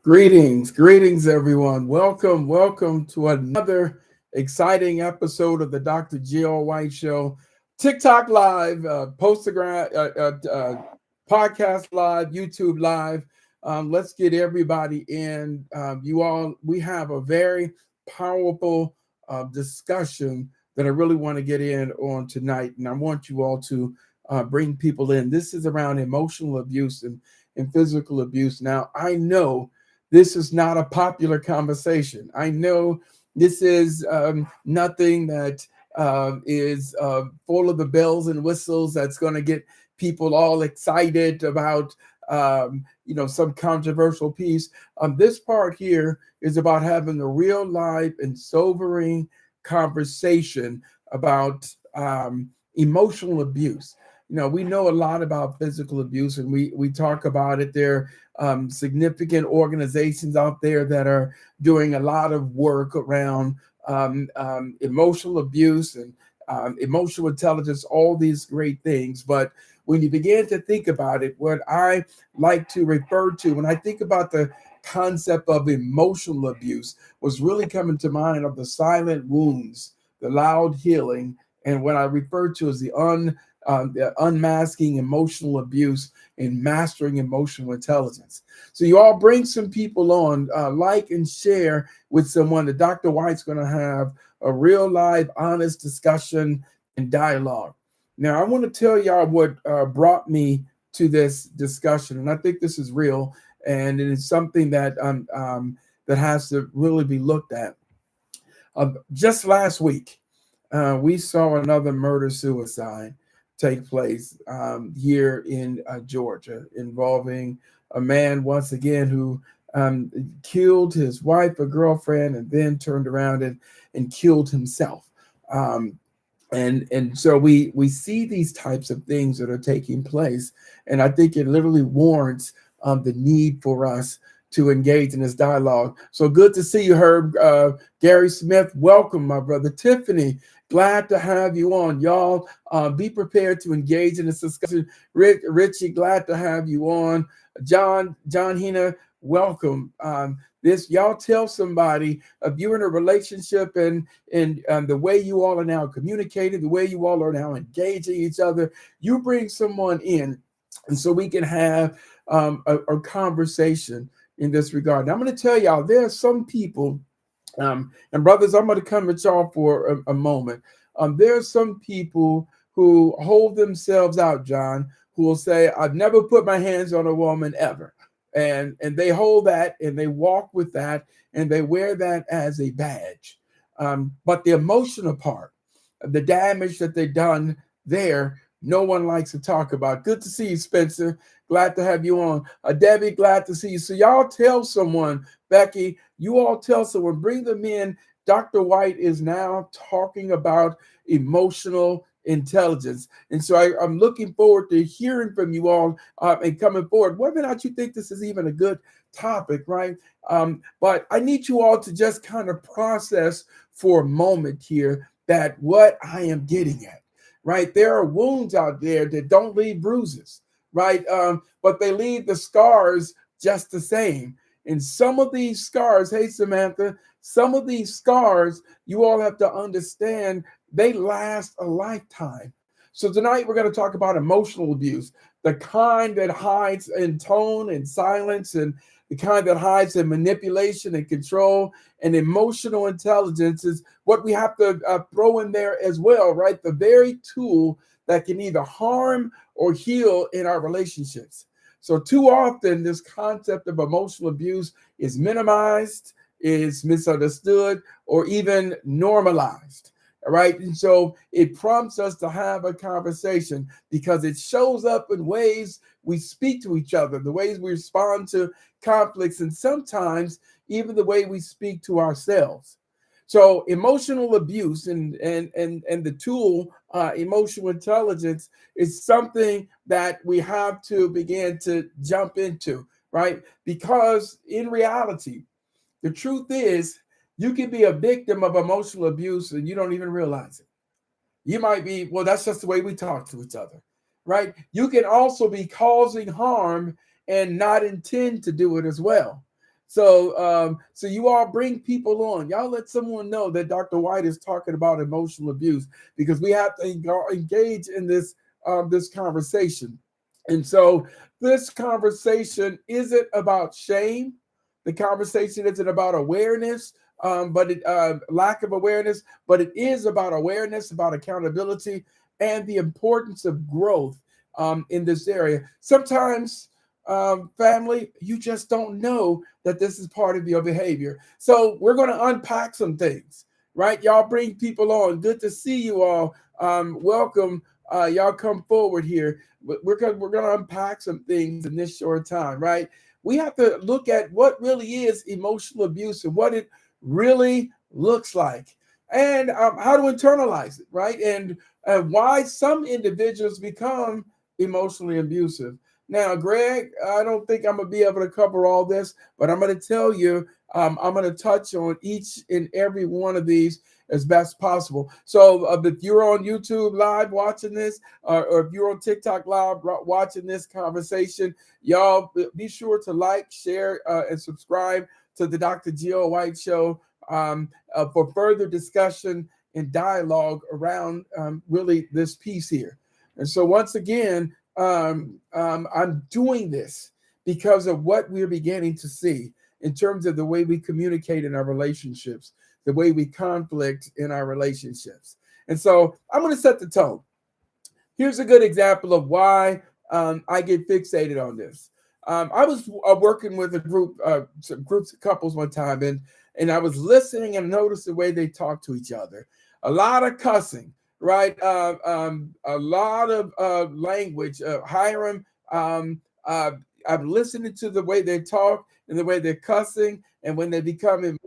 Greetings, everyone. Welcome to another exciting episode of the Dr. Jill White Show. TikTok Live, Postagram, Podcast Live, YouTube Live. Let's get everybody in. We have a very powerful discussion that I really want to get in on tonight, and I want you all to bring people in. This is around emotional abuse and physical abuse. Now, I know this is not a popular conversation. I know this is nothing that is full of the bells and whistles that's going to get people all excited about, some controversial piece. This part here is about having a real life and sobering conversation about emotional abuse. We know a lot about physical abuse, and we talk about it. There significant organizations out there that are doing a lot of work around emotional abuse and emotional intelligence, all these great things. But when you begin to think about it, what I like to refer to when I think about the concept of emotional abuse was really coming to mind of the silent wounds, the loud healing, and what I refer to as the unmasking emotional abuse and mastering emotional intelligence. So you all bring some people on, like and share with someone that Dr. White's going to have a real live, honest discussion and dialogue. Now, I want to tell y'all what brought me to this discussion, and I think this is real, and it is something that that has to really be looked at. Just last week, we saw another murder-suicide take place here in Georgia, involving a man once again who killed his wife or girlfriend and then turned around and killed himself. And so we see these types of things that are taking place, and I think it literally warrants the need for us to engage in this dialogue. So good to see you, Herb. Gary Smith, welcome, my brother. Tiffany, glad to have you on. Y'all be prepared to engage in this discussion. Richie, glad to have you on. John Hina, welcome. Y'all tell somebody if you're in a relationship and the way you all are now communicating, the way you all are now engaging each other, you bring someone in, and so we can have a conversation in this regard. Now, I'm going to tell y'all, there are some people, and brothers, I'm going to come at y'all for a moment. There are some people who hold themselves out, John, who will say, I've never put my hands on a woman ever. And they hold that and they walk with that and they wear that as a badge. But the emotional part, the damage that they've done there, no one likes to talk about. Good to see you, Spencer. Glad to have you on. Debbie, glad to see you. So y'all tell someone, Becky, you all tell someone, bring them in. Dr. White is now talking about emotional intelligence. And so I'm looking forward to hearing from you all and coming forward. Whether or not you think this is even a good topic, right? But I need you all to just kind of process for a moment here that what I am getting at, right? There are wounds out there that don't leave bruises, right? But they leave the scars just the same. And some of these scars, hey, Samantha, some of these scars, you all have to understand, they last a lifetime. So tonight we're going to talk about emotional abuse, the kind that hides in tone and silence, and the kind that hides in manipulation and control. And emotional intelligence is what we have to throw in there as well, right? The very tool that can either harm or heal in our relationships. So too often this concept of emotional abuse is minimized, is misunderstood, or even normalized. All right. And so it prompts us to have a conversation because it shows up in ways we speak to each other, the ways we respond to conflicts, and sometimes even the way we speak to ourselves. So emotional abuse and the tool emotional intelligence is something that we have to begin to jump into, right? Because in reality, the truth is, you can be a victim of emotional abuse and you don't even realize it. You might be, well, that's just the way we talk to each other, right? You can also be causing harm and not intend to do it as well. So you all bring people on. Y'all let someone know that Dr. White is talking about emotional abuse, because we have to engage in this conversation. And so this conversation isn't about shame. The conversation isn't about awareness, but lack of awareness, but it is about awareness, about accountability, and the importance of growth in this area. Sometimes, family, you just don't know that this is part of your behavior. So we're going to unpack some things, right? Y'all bring people on. Good to see you all. Welcome. Y'all come forward here. We're going to unpack some things in this short time, right? We have to look at what really is emotional abuse and what it really looks like, and how to internalize it, right? And why some individuals become emotionally abusive. Now, Greg, I don't think I'm going to be able to cover all this, but I'm going to tell you, I'm going to touch on each and every one of these as best possible. So if you're on YouTube live watching this, or if you're on TikTok live watching this conversation, y'all be sure to like, share, and subscribe to the Dr. Geo White Show for further discussion and dialogue around really this piece here. And so once again, I'm doing this because of what we're beginning to see in terms of the way we communicate in our relationships, the way we conflict in our relationships. And so I'm going to set the tone. Here's a good example of why I get fixated on this. I was working with a group, some groups of couples one time, and I was listening and noticed the way they talk to each other. A lot of cussing, right? A lot of language. Hiram, I'm listening to the way they talk and the way they're cussing, and when they become,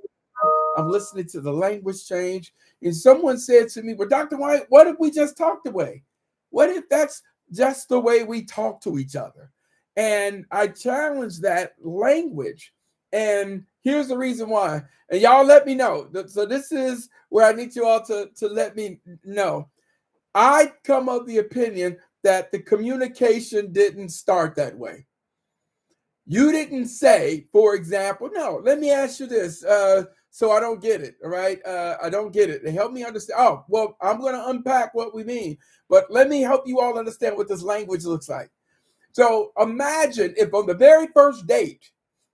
I'm listening to the language change. And someone said to me, "Well, Dr. White, what if we just talked away? What if that's just the way we talk to each other?" And I challenged that language. And here's the reason why. And y'all let me know. So this is where I need you all to let me know. I come of the opinion that the communication didn't start that way. You didn't say, for example, no, let me ask you this, so I don't get it, all right? I don't get it. Help me understand. Oh, well, I'm going to unpack what we mean, but let me help you all understand what this language looks like. So imagine if on the very first date,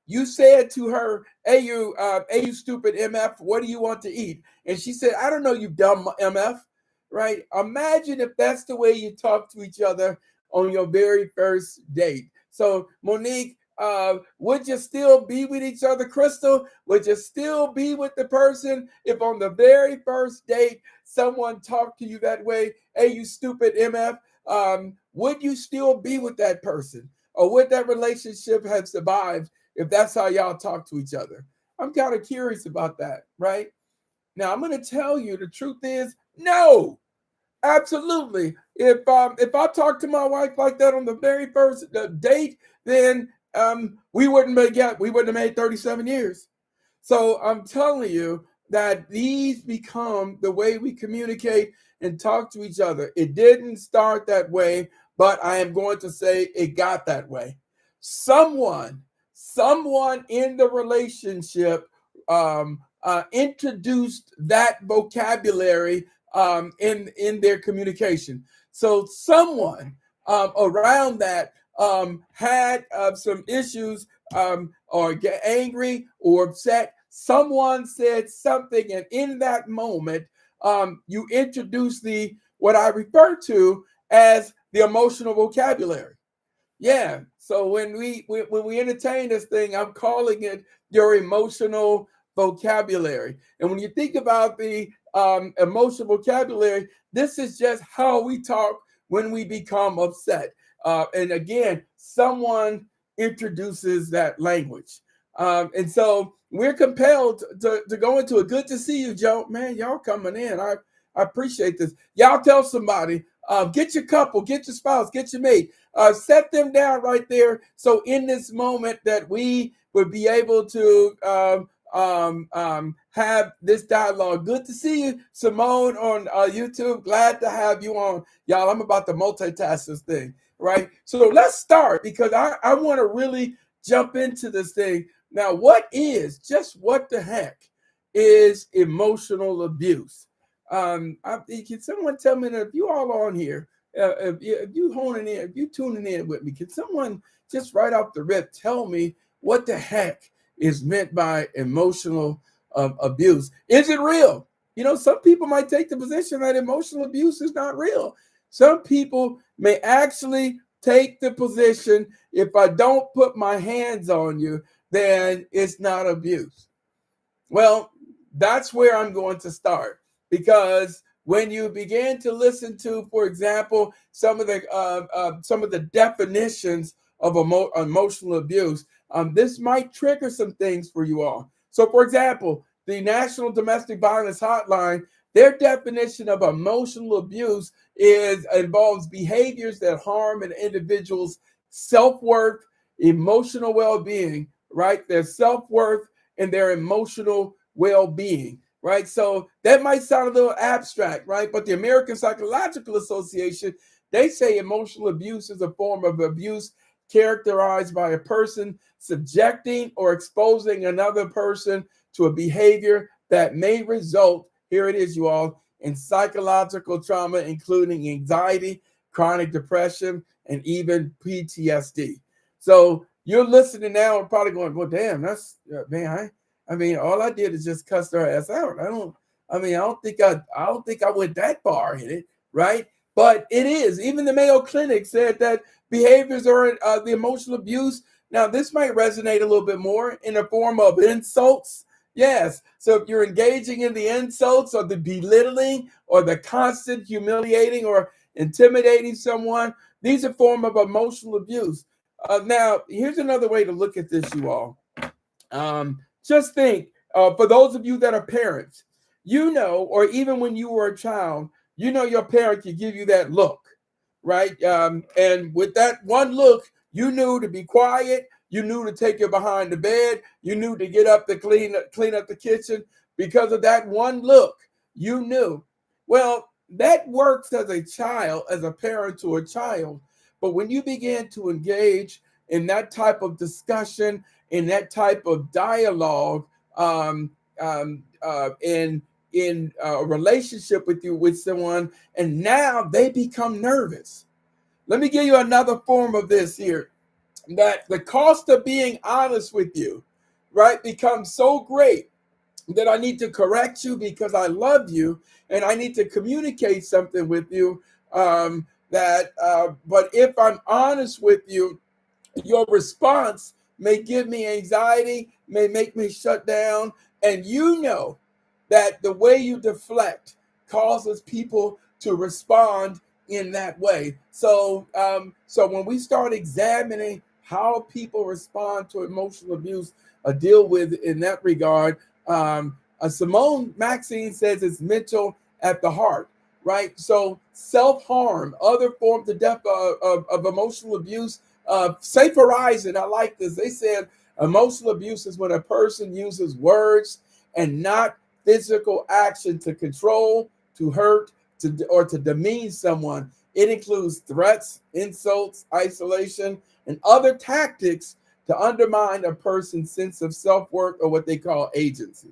you said to her, hey, you stupid MF, what do you want to eat? And she said, I don't know, you dumb MF, right? Imagine if that's the way you talk to each other on your very first date. So, Monique, would you still be with each other? Crystal, would you still be with the person if on the very first date someone talked to you that way? Hey, you stupid MF. Would you still be with that person? Or would that relationship have survived if that's how y'all talk to each other? I'm kind of curious about that, right? Now, I'm going to tell you the truth is no. Absolutely. If I talk to my wife like that on the very first date, then we wouldn't have made 37 years. So I'm telling you that these become the way we communicate and talk to each other. It didn't start that way, but I am going to say it got that way. Someone in the relationship introduced that vocabulary in their communication. So someone around that had some issues, or get angry or upset. Someone said something, and in that moment, you introduce the what I refer to as the emotional vocabulary. Yeah. So when we entertain this thing, I'm calling it your emotional vocabulary. And when you think about the emotional vocabulary, this is just how we talk when we become upset. And again, someone introduces that language. And so we're compelled to go into it. Good to see you, Joe. Man, y'all coming in. I appreciate this. Y'all tell somebody, get your couple, get your spouse, get your mate, set them down right there. So in this moment that we would be able to have this dialogue. Good to see you, Simone, on YouTube. Glad to have you on. Y'all, I'm about to multitask this thing, right? So let's start, because I want to really jump into this thing. Now, what the heck is emotional abuse? Can someone tell me that if you all on here, if you tuning in with me, can someone just right off the rip tell me what the heck is meant by emotional abuse? Is it real? Some people might take the position that emotional abuse is not real. Some people may actually take the position, if I don't put my hands on you, then it's not abuse. Well, that's where I'm going to start, because when you begin to listen to, for example, some of the definitions of emotional abuse, this might trigger some things for you all. So, for example, the National Domestic Violence Hotline, their definition of emotional abuse involves behaviors that harm an individual's self-worth, emotional well-being, right? Their self-worth and their emotional well-being, right? So that might sound a little abstract, right? But the American Psychological Association, they say emotional abuse is a form of abuse characterized by a person subjecting or exposing another person to a behavior that may result, here it is, you all, in psychological trauma, including anxiety, chronic depression, and even PTSD. So you're listening now and probably going, well, damn, that's man. I mean, all I did is just cuss her ass out. I don't think I went that far in it, right? But it is. Even the Mayo Clinic said that behaviors are the emotional abuse. Now, this might resonate a little bit more in the form of insults. Yes. So if you're engaging in the insults or the belittling or the constant humiliating or intimidating someone, these are form of emotional abuse. Now, here's another way to look at this, you all. Just think, for those of you that are parents, or even when you were a child, your parent could give you that look, right? And with that one look, you knew to be quiet. You knew to take you behind the bed. You knew to get up to clean up the kitchen. Because of that one look, you knew. Well, that works as a child, as a parent to a child. But when you begin to engage in that type of discussion, in that type of dialogue, in a relationship with someone, and now they become nervous. Let me give you another form of this here. That the cost of being honest with you, right, becomes so great that I need to correct you because I love you and I need to communicate something with you. But if I'm honest with you, your response may give me anxiety, may make me shut down. And that the way you deflect causes people to respond in that way. So when we start examining how people respond to emotional abuse or deal with in that regard, Simone Maxine says it's mental at the heart, right? So self-harm, other forms of emotional abuse. Safe Horizon, I like this. They said emotional abuse is when a person uses words and not physical action to control, to hurt, or to demean someone. It includes threats, insults, isolation, and other tactics to undermine a person's sense of self-worth or what they call agency.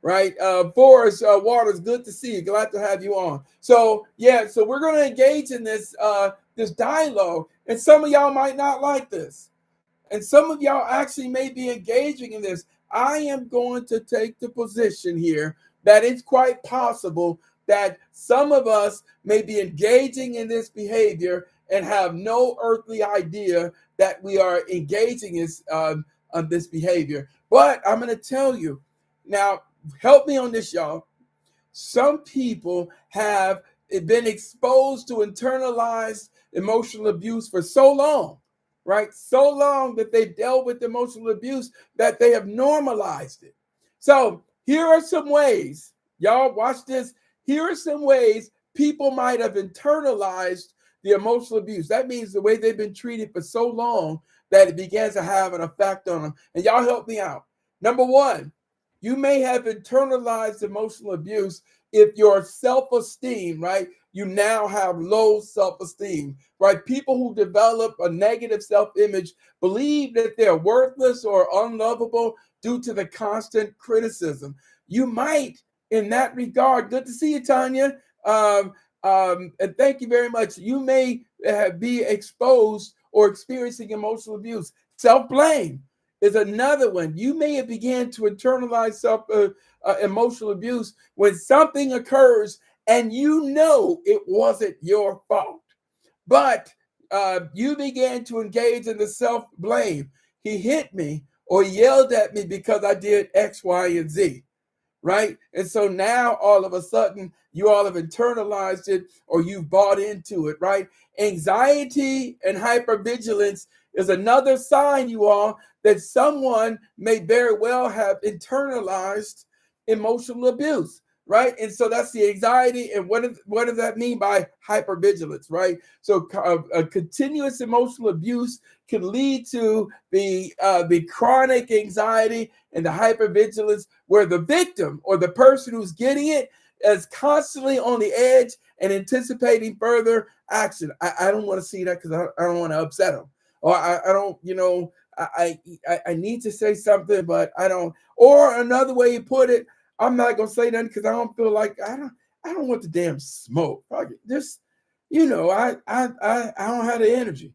Right? Forrest Waters, good to see you. Glad to have you on. So we're going to engage in this dialogue, and some of y'all might not like this, and some of y'all actually may be engaging in this. I am going to take the position here that it's quite possible that some of us may be engaging in this behavior and have no earthly idea that we are engaging in this behavior. But I'm going to tell you now, help me on this, y'all. Some people have been exposed to internalized emotional abuse for so long, right? So long that they've dealt with emotional abuse that they have normalized it. So here are some ways, y'all watch this. Here are some ways people might have internalized the emotional abuse. That means the way they've been treated for so long that it begins to have an effect on them. And y'all help me out. Number one, you may have internalized emotional abuse if your self-esteem, right? you now have low self-esteem, right? People who develop a negative self-image believe that they're worthless or unlovable due to the constant criticism. You might, in that regard, good to see you, Tanya. And thank you very much. You may be exposed or experiencing emotional abuse. Self-blame is another one. You may have began to internalize emotional abuse when something occurs and you know it wasn't your fault, but you began to engage in the self-blame. He hit me or yelled at me because I did X, Y, and Z, right? And so now all of a sudden you all have internalized it or you've bought into it, right? Anxiety and hypervigilance is another sign, you all, that someone may very well have internalized emotional abuse, right? And so that's the anxiety. And what does that mean by hypervigilance, right? So a continuous emotional abuse can lead to the chronic anxiety and the hypervigilance, where the victim or the person who's getting it is constantly on the edge and anticipating further action. I don't want to see that because I don't want to upset them, or I don't, I need to say something, but I don't. Or another way you put it, I'm not gonna say nothing because I don't feel like I don't want the damn smoke. Just, I don't have the energy,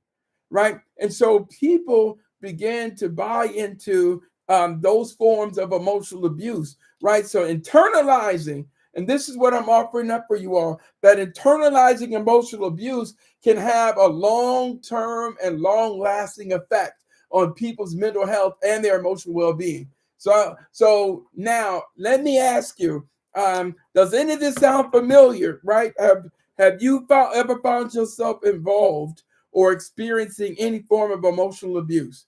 right? And so people began to buy into those forms of emotional abuse, right? So internalizing, and this is what I'm offering up for you all, that internalizing emotional abuse can have a long-term and long-lasting effect on people's mental health and their emotional well-being. So now let me ask you, does any of this sound familiar, right? Have you ever found yourself involved or experiencing any form of emotional abuse?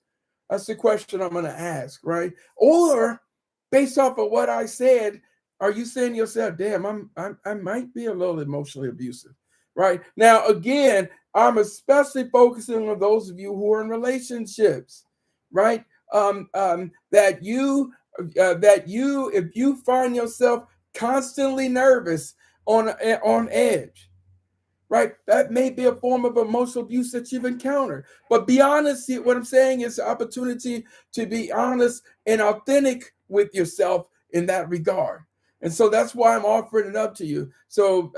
That's the question I'm going to ask, right? Or based off of what I said, are you saying to yourself, damn, I might be a little emotionally abusive, right? Now, again, I'm especially focusing on those of you who are in relationships, right? That you, if you find yourself constantly nervous on edge, right? That may be a form of emotional abuse that you've encountered. But be honest. What I'm saying is the opportunity to be honest and authentic with yourself in that regard. And so that's why I'm offering it up to you. So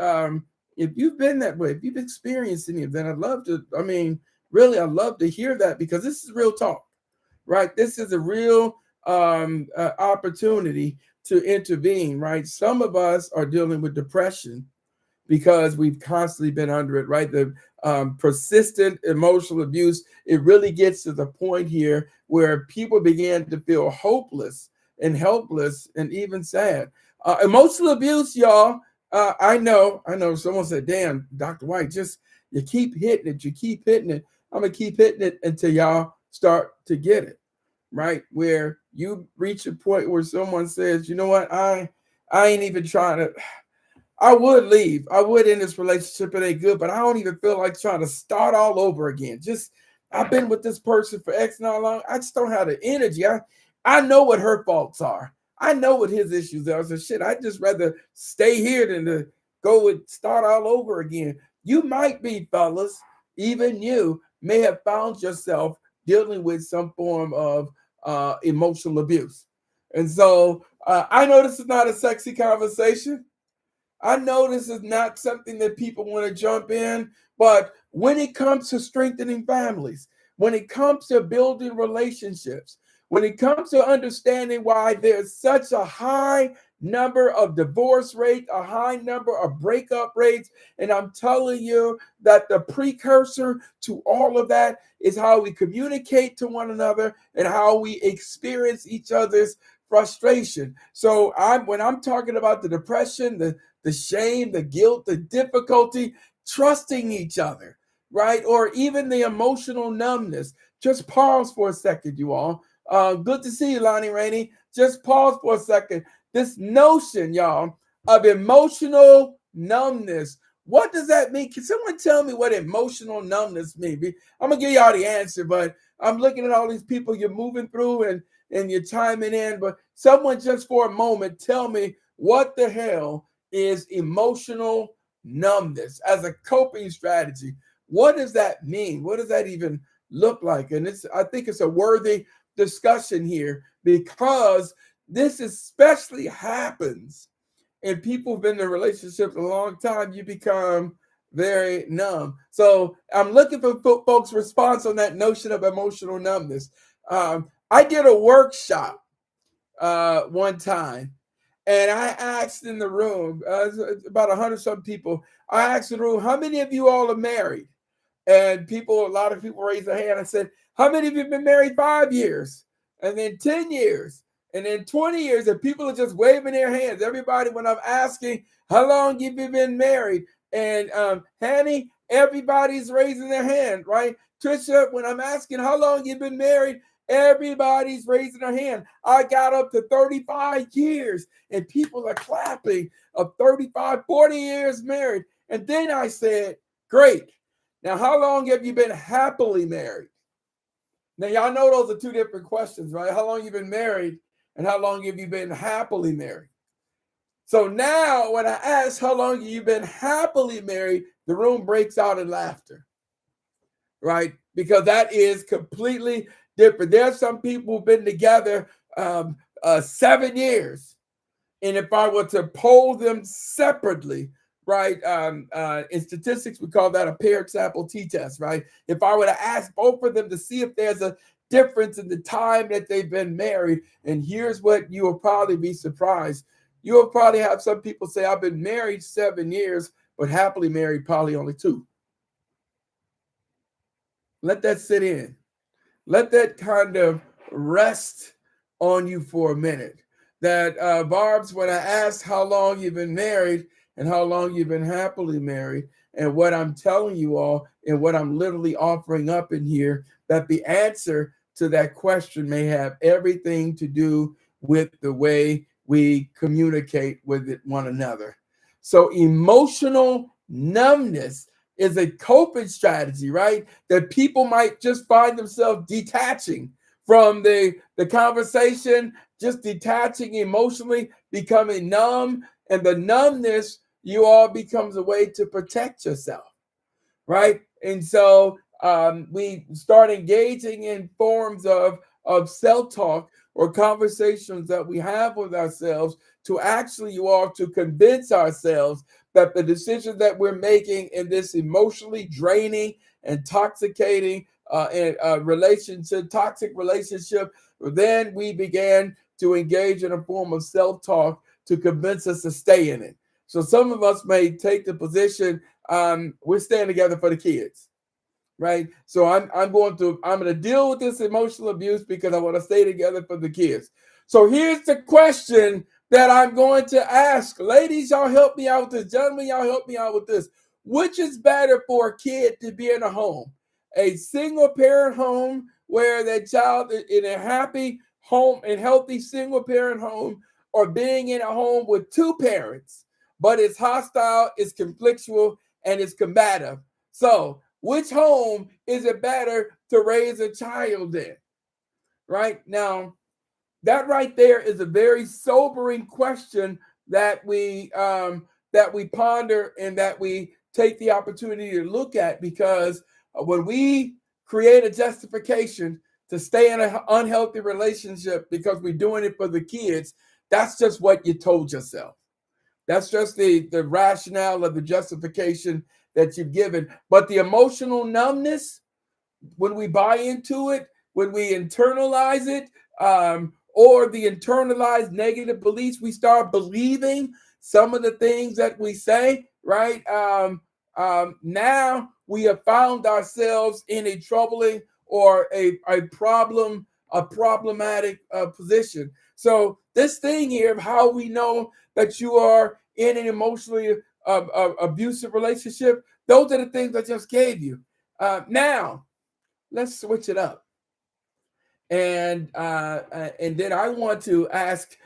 if you've been that way, if you've experienced any of that, I'd love to hear that, because this is real talk, right? This is a real opportunity to intervene, right? Some of us are dealing with depression because we've constantly been under it, right? The persistent emotional abuse, it really gets to the point here where people began to feel hopeless and helpless and even sad. Emotional abuse, y'all, I know someone said, damn, Dr. White, just you keep hitting it. I'm going to keep hitting it until y'all start to get it, right? Where you reach a point where someone says, you know what, I ain't even trying to, I would leave. I would end this relationship. It ain't good, but I don't even feel like trying to start all over again. Just, I've been with this person for X not long. I just don't have the energy. I know what her faults are. I know what his issues are. So shit, I'd just rather stay here than to go and start all over again. You might be, fellas, even you may have found yourself dealing with some form of emotional abuse. And so I know this is not a sexy conversation. I know this is not something that people want to jump in, but when it comes to strengthening families, when it comes to building relationships, when it comes to understanding why there's such a high number of divorce rates, a high number of breakup rates, and I'm telling you that the precursor to all of that is how we communicate to one another and how we experience each other's frustration. So when I'm talking about the depression, the shame, the guilt, the difficulty, trusting each other, right? Or even the emotional numbness. Just pause for a second, you all. Good to see you, Lonnie Rainey. Just pause for a second. This notion, y'all, of emotional numbness. What does that mean? Can someone tell me what emotional numbness means? I'm going to give y'all the answer, but I'm looking at all these people you're moving through and you're chiming in. But someone just for a moment tell me what the hell is emotional numbness as a coping strategy. What does that mean? What does that even look like? And I think it's a worthy discussion here, because this especially happens and people have been in relationships a long time. You become very numb. So I'm looking for folks' response on that notion of emotional numbness. I did a workshop one time, and I asked in the room, about 100 some people, I asked in the room, how many of you all are married? And a lot of people raised their hand. I said, how many of you have been married 5 years? And then 10 years? And then 20 years? And people are just waving their hands. Everybody, when I'm asking, how long have you been married? And Hanny, everybody's raising their hand, right? Trisha, when I'm asking how long you've been married, everybody's raising their hand. I got up to 35 years, and people are clapping of 35, 40 years married. And then I said, great. Now, how long have you been happily married? Now, y'all know those are two different questions, right? How long have you been married and how long have you been happily married? So now when I ask how long have you been happily married, the room breaks out in laughter, right? Because that is completely different. There are some people who've been together 7 years. And if I were to poll them separately, right, in statistics, we call that a paired sample t-test, right? If I were to ask both of them to see if there's a difference in the time that they've been married, and here's what you will probably be surprised. You will probably have some people say, I've been married 7 years, but happily married probably only 2. Let that sit in. Let that kind of rest on you for a minute. That Barb's, when I asked how long you've been married and how long you've been happily married, and what I'm telling you all and what I'm literally offering up in here, that the answer to that question may have everything to do with the way we communicate with one another. So emotional numbness is a coping strategy, right? That people might just find themselves detaching from the conversation, just detaching emotionally, becoming numb. And the numbness, you all, becomes a way to protect yourself, right? And so we start engaging in forms of self-talk or conversations that we have with ourselves to actually, you all, to convince ourselves that the decisions that we're making in this emotionally draining, intoxicating toxic relationship, then we began to engage in a form of self-talk to convince us to stay in it. So some of us may take the position, we're staying together for the kids, right? So I'm going to deal with this emotional abuse because I want to stay together for the kids. So here's the question that I'm going to ask. Ladies, y'all help me out with this. Gentlemen, y'all help me out with this. Which is better for a kid to be in a home? A single parent home where that child in a happy home and healthy single parent home, or being in a home with 2 parents, but it's hostile, it's conflictual, and it's combative? So which home is it better to raise a child in? Right now, that right there is a very sobering question that we ponder and that we take the opportunity to look at, because when we create a justification to stay in an unhealthy relationship because we're doing it for the kids, that's just what you told yourself. That's just the rationale of the justification that you've given. But the emotional numbness, when we buy into it, when we internalize it, or the internalized negative beliefs, we start believing some of the things that we say, right? Now we have found ourselves in a troubling or a problematic position. So this thing here of how we know that you are in an emotionally abusive relationship, those are the things I just gave you. Now, let's switch it up. And then I want to ask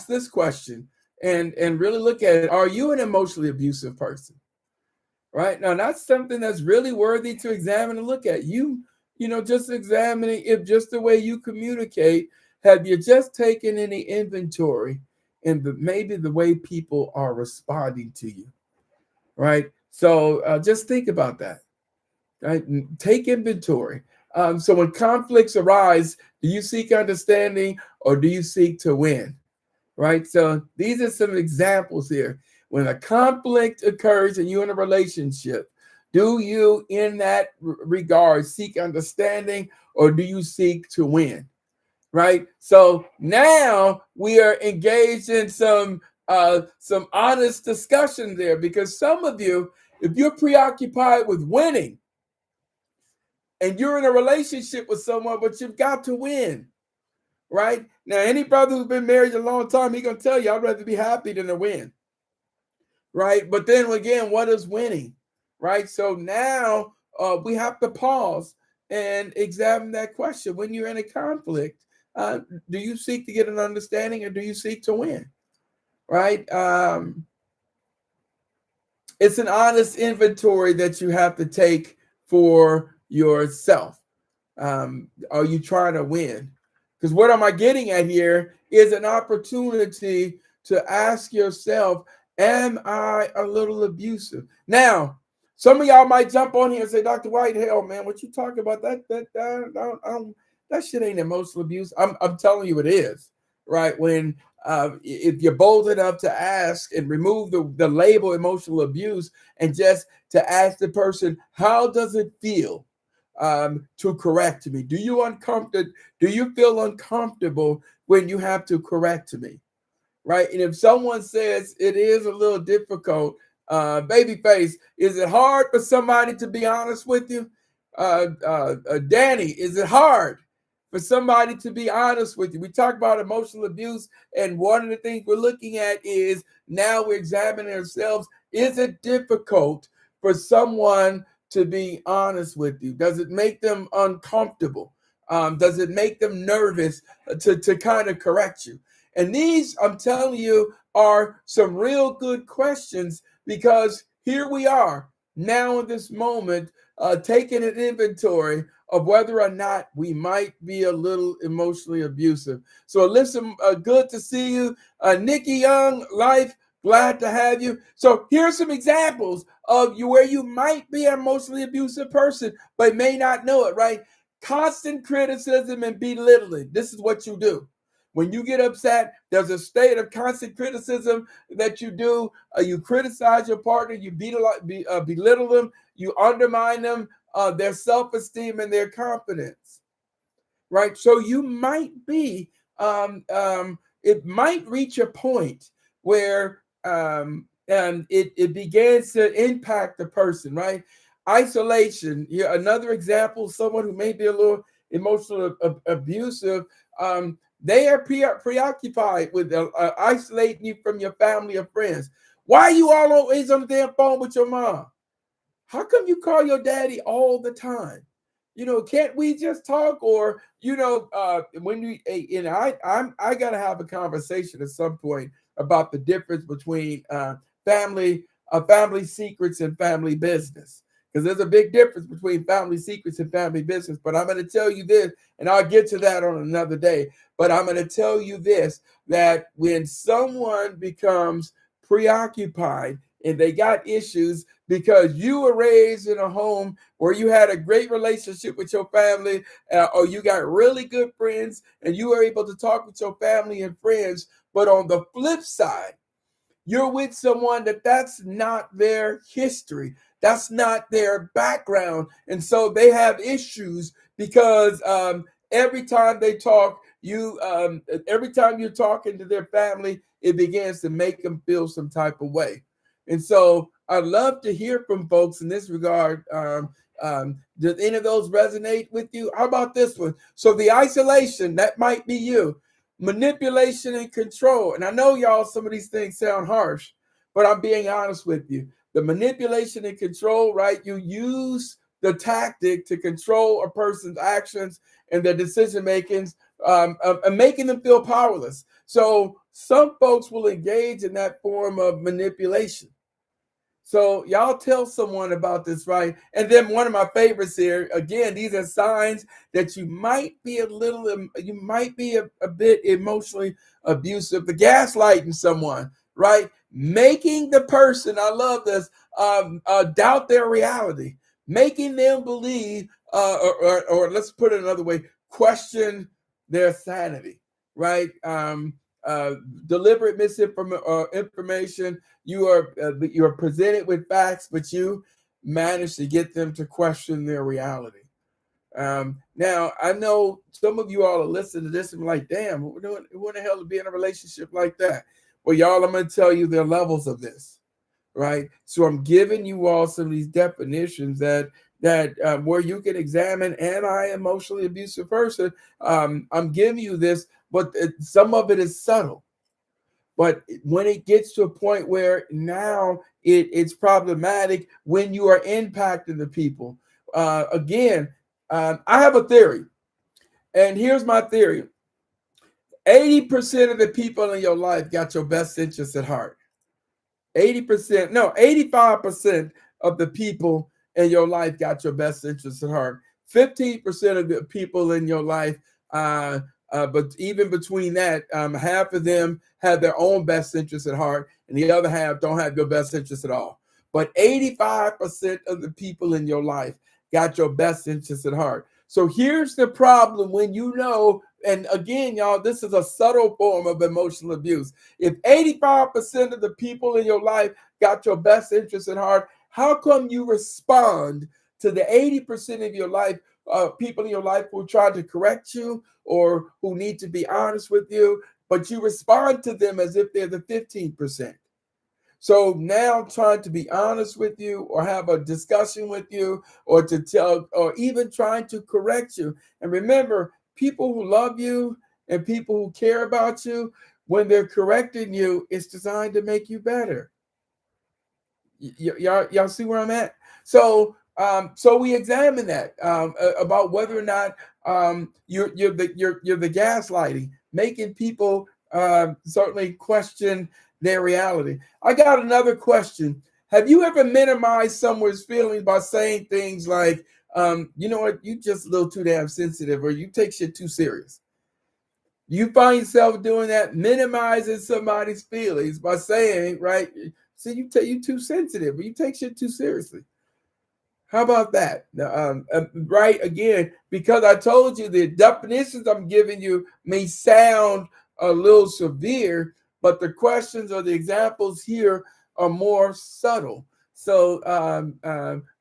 this question and really look at it. Are you an emotionally abusive person? Right now, that's something that's really worthy to examine and look at. Just examining if just the way you communicate, have you just taken any inventory in maybe the way people are responding to you? right? So just think about that, right? Take inventory. So when conflicts arise, do you seek understanding or do you seek to win? Right? So these are some examples here. When a conflict occurs and you're in a relationship, do you, in that regard, seek understanding or do you seek to win? Right? So now we are engaged in some honest discussion there, because some of you, if you're preoccupied with winning and you're in a relationship with someone, but you've got to win. Right? Now, any brother who's been married a long time, he's going to tell you, I'd rather be happy than to win. Right? But then again, what is winning? Right? So now we have to pause and examine that question. When you're in a conflict, do you seek to get an understanding or do you seek to win? Right? It's an honest inventory that you have to take for yourself. Are you trying to win? Because what am I getting at here is an opportunity to ask yourself, am I a little abusive? Now, some of y'all might jump on here and say, Dr. White, hell, man, what you talking about? That shit ain't emotional abuse. I'm telling you it is, right? When if you're bold enough to ask and remove the label emotional abuse and just to ask the person, how does it feel to correct me? Do you feel uncomfortable when you have to correct me? Right? And if someone says it is a little difficult, babyface, is it hard for somebody to be honest with you? Danny, is it hard for somebody to be honest with you? We talk about emotional abuse, and one of the things we're looking at is now we're examining ourselves. Is it difficult for someone to be honest with you? Does it make them uncomfortable? Does it make them nervous to kind of correct you? And these, I'm telling you, are some real good questions, because here we are now in this moment, taking an inventory of whether or not we might be a little emotionally abusive. So listen, good to see you. Nikki Young, Life, glad to have you. So here's some examples of you where you might be an emotionally abusive person, but may not know it, right? Constant criticism and belittling. This is what you do. When you get upset, there's a state of constant criticism that you do. You criticize your partner, you belittle them, you undermine them, their self-esteem and their confidence, right? So you might be, it might reach a point where it begins to impact the person, right? Isolation, another example, someone who may be a little emotional abusive, they are preoccupied with isolating you from your family or friends. Why are you always on the damn phone with your mom? How come you call your daddy all the time? Can't we just talk? Or when we, I gotta have a conversation at some point about the difference between family secrets and family business, because there's a big difference between family secrets and family business. But I'm going to tell you this, and I'll get to that on another day. But I'm going to tell you this, that when someone becomes preoccupied and they got issues because you were raised in a home where you had a great relationship with your family, or you got really good friends and you were able to talk with your family and friends, but on the flip side, you're with someone that's not their history, that's not their background, and so they have issues because every time they talk, every time you're talking to their family, it begins to make them feel some type of way. And so I'd love to hear from folks in this regard. Does any of those resonate with you? How about this one? So the isolation, that might be you. Manipulation and control. And I know, y'all, some of these things sound harsh, but I'm being honest with you. The manipulation and control, right? You use the tactic to control a person's actions and their decision makings, and making them feel powerless. So some folks will engage in that form of manipulation. So y'all tell someone about this, right? And then one of my favorites here, again, these are signs that you might be a bit emotionally abusive. The gaslighting someone, right? making the person, I love this, doubt their reality, making them believe, or let's put it another way, question their sanity, right? Deliberate misinformation. You're presented with facts, but you manage to get them to question their reality. Now, I know some of you all are listening to this and be like, damn, what the hell to be in a relationship like that? Well, y'all, I'm going to tell you there are levels of this, right? So I'm giving you all some of these definitions that where you can examine anti-emotionally abusive person. I'm giving you this, but some of it is subtle. But when it gets to a point where now it's problematic when you are impacting the people, again, I have a theory, and here's my theory: 80% of the people in your life got your best interests at heart. 80%, no, 85% of the people in your life got your best interests at heart. 15% of the people in your life, but even between that, half of them have their own best interests at heart, and the other half don't have your best interests at all. But 85% of the people in your life got your best interests at heart. So here's the problem when you know, and again, y'all, this is a subtle form of emotional abuse. If 85% of the people in your life got your best interests at heart, how come you respond to the 80% of your life, people in your life who try to correct you or who need to be honest with you, but you respond to them as if they're the 15%? So now trying to be honest with you or have a discussion with you or to tell or even trying to correct you. And remember, people who love you and people who care about you, when they're correcting you, it's designed to make you better. Y'all see where I'm at? So we examine that about whether or not you're the gaslighting, making people certainly question their reality. I got another question. Have you ever minimized someone's feelings by saying things like, you know what, you just a little too damn sensitive, or you take shit too serious? You find yourself doing that, minimizing somebody's feelings by saying, right, so you too sensitive, or you take shit too seriously. How about that? Right, again, because I told you the definitions I'm giving you may sound a little severe, but the questions or the examples here are more subtle. So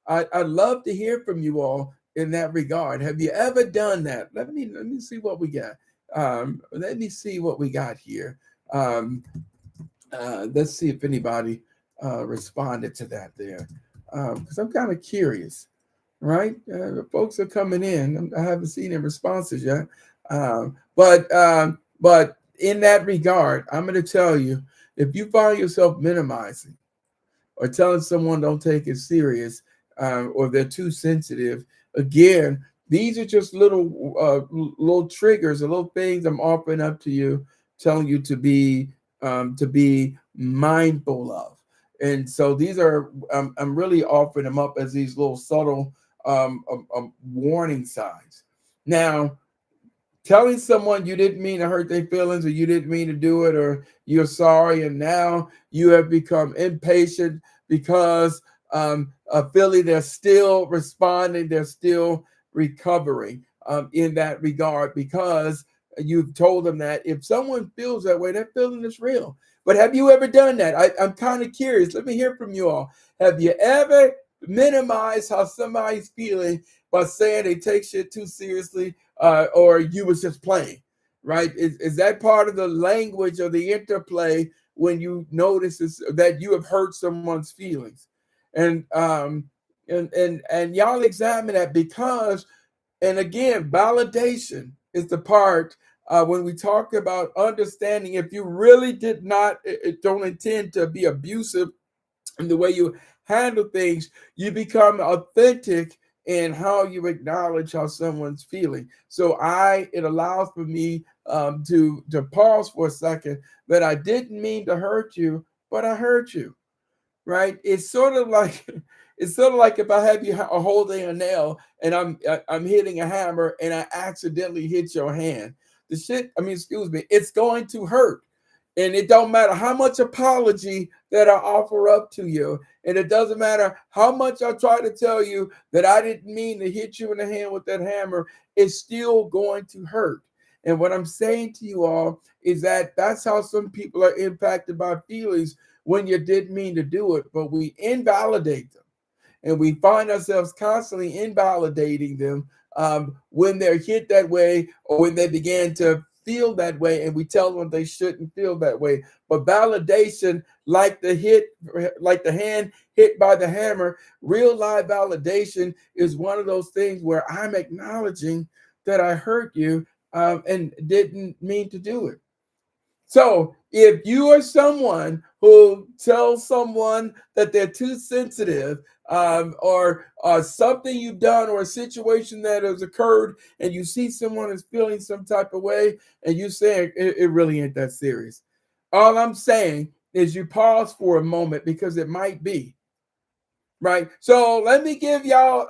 I'd love to hear from you all in that regard. Have you ever done that? Let me see what we got. Let me see what we got here. Let's see if anybody responded to that there, because I'm kind of curious, right? Folks are coming in. I haven't seen their responses yet, but in that regard, I'm going to tell you, if you find yourself minimizing or telling someone don't take it serious, or they're too sensitive, again, these are just little triggers, or little things I'm offering up to you, telling you to be mindful of. And so these are, I'm really offering them up as these little subtle warning signs. Now, telling someone you didn't mean to hurt their feelings, or you didn't mean to do it, or you're sorry, and now you have become impatient because feeling they're still responding, they're still recovering in that regard, because you've told them that if someone feels that way, that feeling is real. But have you ever done that? I'm kind of curious. Let me hear from you all. Have you ever minimized how somebody's feeling by saying they take shit too seriously, or you was just playing, right? Is that part of the language or the interplay when you notice that you have hurt someone's feelings? And y'all examine that, because, and again, validation is the part when we talk about understanding, if you really did not, don't intend to be abusive in the way you handle things, you become authentic in how you acknowledge how someone's feeling. So it allows for me to pause for a second, that I didn't mean to hurt you, but I hurt you, right? It's sort of like if I have you holding a nail and I'm hitting a hammer and I accidentally hit your hand. Excuse me, it's going to hurt. And it don't matter how much apology that I offer up to you. And it doesn't matter how much I try to tell you that I didn't mean to hit you in the hand with that hammer, it's still going to hurt. And what I'm saying to you all is that that's how some people are impacted by feelings when you didn't mean to do it, but we invalidate them. And we find ourselves constantly invalidating them when they're hit that way or when they begin to feel that way, and we tell them they shouldn't feel that way. But validation, like the hand hit by the hammer, real life validation is one of those things where I'm acknowledging that I hurt you and didn't mean to do it. So if you are someone who tells someone that they're too sensitive, or something you've done or a situation that has occurred, and you see someone is feeling some type of way, and you say it really ain't that serious. All I'm saying is you pause for a moment because it might be. Right. So let me give y'all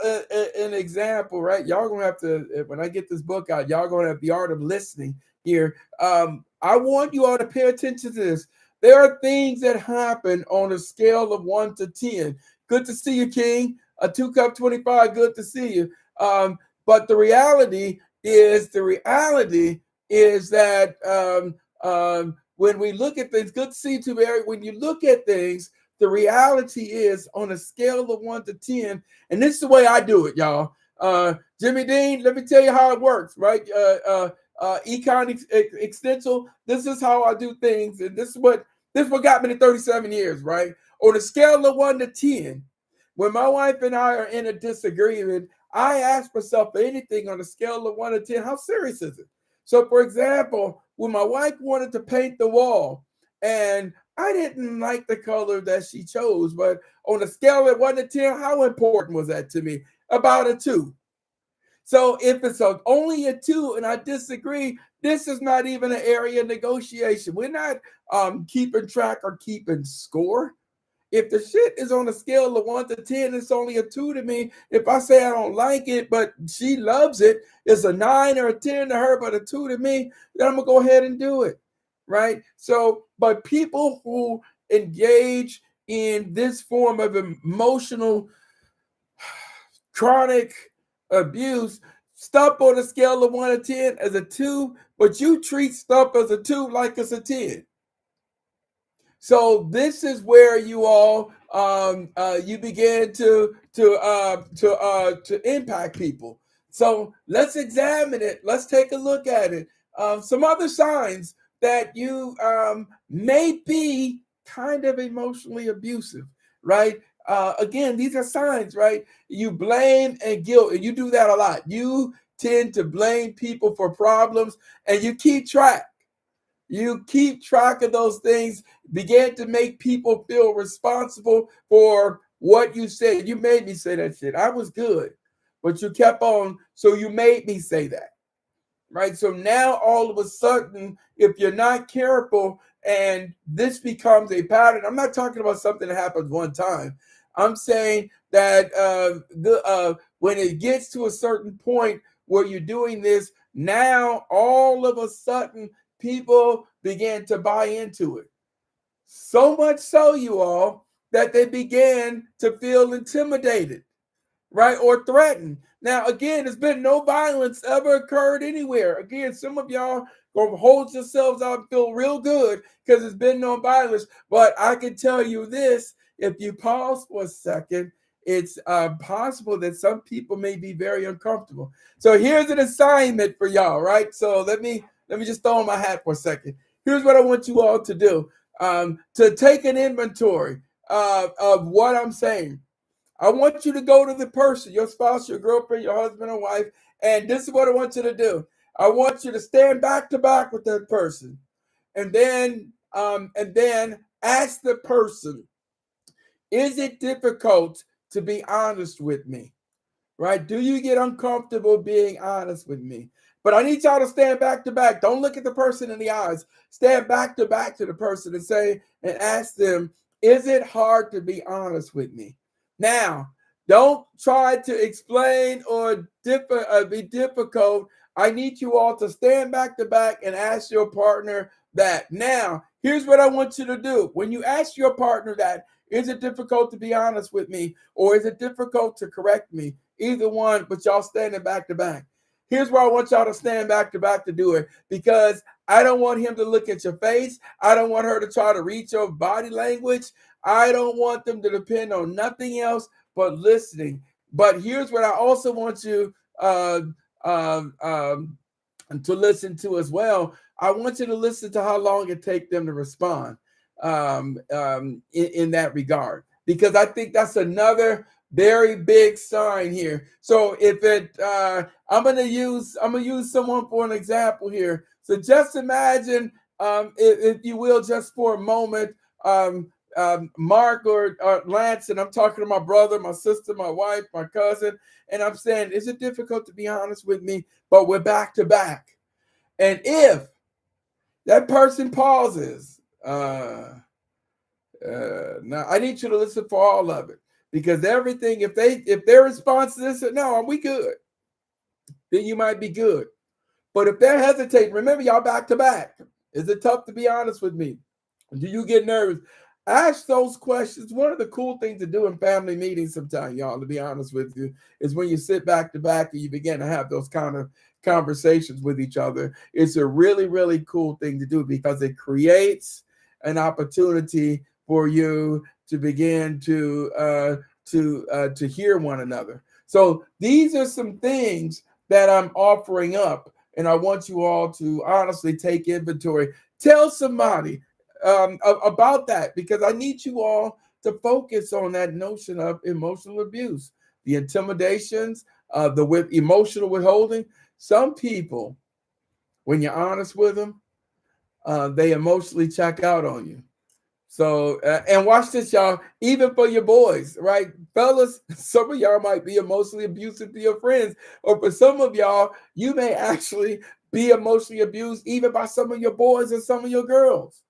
an example, right? Y'all gonna have to, when I get this book out, y'all gonna have the art of listening here. I want you all to pay attention to this. There are things that happen on a scale of 1 to 10. Good to see you, King. A 2 cup 25. Good to see you. But the reality is that when we look at things, good to see you too, Barry. When you look at things, the reality is on a scale of 1 to 10, and this is the way I do it, y'all. Jimmy Dean, let me tell you how it works, right? Econ Extensial, this is how I do things, and this is what got me to 37 years, right? On a scale of 1 to 10, when my wife and I are in a disagreement, I ask myself for anything on a scale of 1 to 10, how serious is it? So, for example, when my wife wanted to paint the wall, and I didn't like the color that she chose, but on a scale of 1 to 10, how important was that to me? About a 2. So if it's only a 2 and I disagree, this is not even an area of negotiation. We're not keeping track or keeping score. If the shit is on a scale of 1 to 10, it's only a 2 to me. If I say I don't like it, but she loves it, it's a 9 or a 10 to her, but a 2 to me, then I'm going to go ahead and do it. Right? So, but people who engage in this form of emotional chronic abuse, stuff on a scale of 1 to 10 as a 2, but you treat stuff as a 2 like it's a 10. So this is where you all you begin to impact people. So let's examine it. Let's take a look at it. Some other signs that you may be kind of emotionally abusive, right? Again, these are signs, right? You blame and guilt, and you do that a lot. You tend to blame people for problems, and you keep track. You keep track of those things, began to make people feel responsible for what you said. You made me say that shit. I was good, but you kept on, so you made me say that. Right? So now all of a sudden, if you're not careful and this becomes a pattern, I'm not talking about something that happens one time. I'm saying that when it gets to a certain point where you're doing this, now all of a sudden people began to buy into it. So much so, you all, that they began to feel intimidated, right, or threatened. Now, again, there's been no violence ever occurred anywhere. Again, some of y'all gonna hold yourselves out and feel real good because there's been no violence. But I can tell you this: if you pause for a second, it's possible that some people may be very uncomfortable. So here's an assignment for y'all, right? So let me just throw on my hat for a second. Here's what I want you all to do: to take an inventory of what I'm saying. I want you to go to the person, your spouse, your girlfriend, your husband or wife, and this is what I want you to do. I want you to stand back to back with that person, and then ask the person, is it difficult to be honest with me? Right? Do you get uncomfortable being honest with me? But I need y'all to stand back to back. Don't look at the person in the eyes. Stand back to the person and say and ask them, is it hard to be honest with me? Now, don't try to explain or be difficult. I need you all to stand back to back and ask your partner that. Now, Here's what I want you to do. When you ask your partner that, is it difficult to be honest with me? Or is it difficult to correct me? Either one, but y'all standing back to back. Here's where I want y'all to stand back to back to do it, because I don't want him to look at your face. I don't want her to try to read your body language. I don't want them to depend on nothing else but listening. But here's what I also want you um, um, to listen to as well. I want you to listen to how long it takes them to respond in that regard, because I think that's another very big sign here. So if it, I'm gonna use someone for an example here. So just imagine, if you will, just for a moment, Mark or Lance, and I'm talking to my brother, my sister, my wife, my cousin, and I'm saying, is it difficult to be honest with me? But we're back to back. And if that person pauses, now I need you to listen for all of it, because everything, if their response to this, no, are we good? Then you might be good. But if they're hesitating, remember, y'all back to back. Is it tough to be honest with me? Do you get nervous? Ask those questions. One of the cool things to do in family meetings sometimes, y'all, to be honest with you, is when you sit back to back and you begin to have those kind of conversations with each other. It's a really, really cool thing to do, because it creates an opportunity for you to begin to hear one another. So these are some things that I'm offering up, and I want you all to honestly take inventory. Tell somebody about that, because I need you all to focus on that notion of emotional abuse, the intimidations, the emotional withholding. Some people, when you're honest with them, they emotionally check out on you. So, and watch this, y'all, even for your boys, right? Fellas, some of y'all might be emotionally abusive to your friends, or for some of y'all, you may actually be emotionally abused even by some of your boys and some of your girls.